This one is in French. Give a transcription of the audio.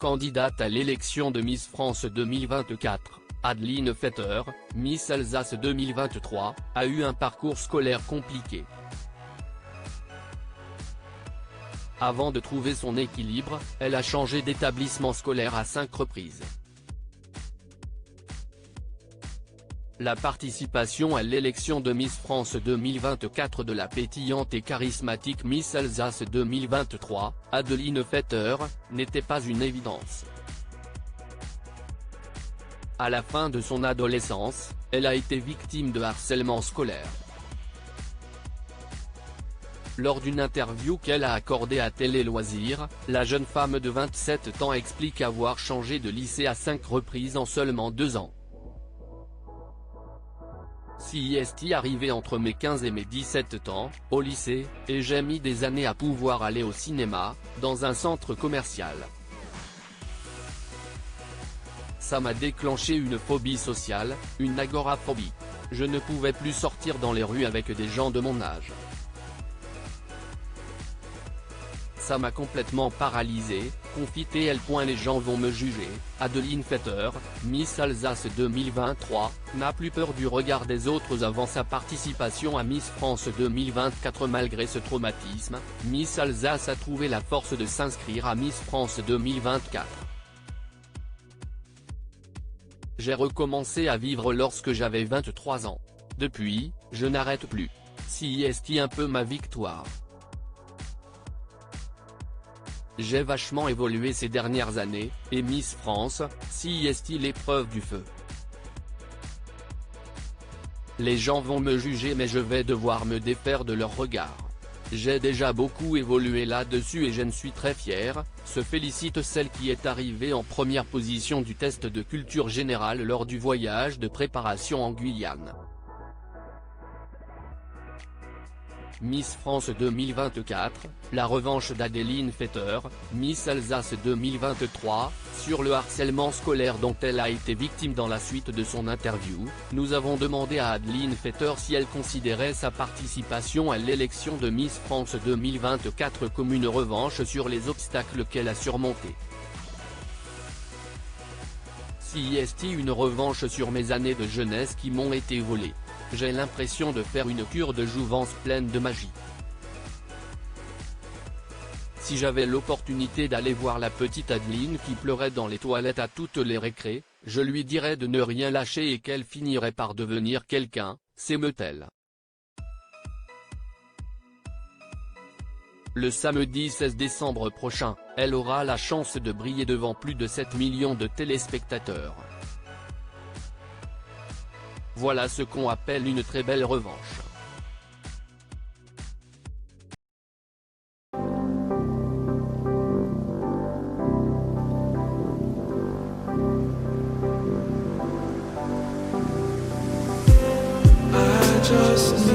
candidate à l'élection de Miss France 2024, Adeline Fetter, Miss Alsace 2023, a eu un parcours scolaire compliqué. Avant de trouver son équilibre, elle a changé d'établissement scolaire à 5 reprises. La participation à l'élection de Miss France 2024 de la pétillante et charismatique Miss Alsace 2023, Adeline Fetter, n'était pas une évidence. À la fin de son adolescence, elle a été victime de harcèlement scolaire. Lors d'une interview qu'elle a accordée à Télé Loisirs, la jeune femme de 27 ans explique avoir changé de lycée à 5 reprises en seulement 2 ans. C'est arrivé entre mes 15 et mes 17 ans, au lycée, et j'ai mis des années à pouvoir aller au cinéma, dans un centre commercial. Ça m'a déclenché une phobie sociale, une agoraphobie. Je ne pouvais plus sortir dans les rues avec des gens de mon âge. Ça m'a complètement paralysé, confie-t-elle. Les gens vont me juger. Adeline Fetter, Miss Alsace 2023, n'a plus peur du regard des autres avant sa participation à Miss France 2024. Malgré ce traumatisme, Miss Alsace a trouvé la force de s'inscrire à Miss France 2024. J'ai recommencé à vivre lorsque j'avais 23 ans. Depuis, je n'arrête plus. C'est un peu ma victoire. J'ai vachement évolué ces dernières années, et Miss France, c'est l'épreuve du feu. Les gens vont me juger mais je vais devoir me défaire de leur regard. J'ai déjà beaucoup évolué là-dessus et je ne suis très fière, se félicite celle qui est arrivée en première position du test de culture générale lors du voyage de préparation en Guyane. Miss France 2024, la revanche d'Adeline Fetter, Miss Alsace 2023, sur le harcèlement scolaire dont elle a été victime. Dans la suite de son interview, nous avons demandé à Adeline Fetter si elle considérait sa participation à l'élection de Miss France 2024 comme une revanche sur les obstacles qu'elle a surmontés. C'est une revanche sur mes années de jeunesse qui m'ont été volées. J'ai l'impression de faire une cure de jouvence pleine de magie. Si j'avais l'opportunité d'aller voir la petite Adeline qui pleurait dans les toilettes à toutes les récrés, je lui dirais de ne rien lâcher et qu'elle finirait par devenir quelqu'un, s'émeut-elle. Le samedi 16 décembre prochain, elle aura la chance de briller devant plus de 7 millions de téléspectateurs. Voilà ce qu'on appelle une très belle revanche. I just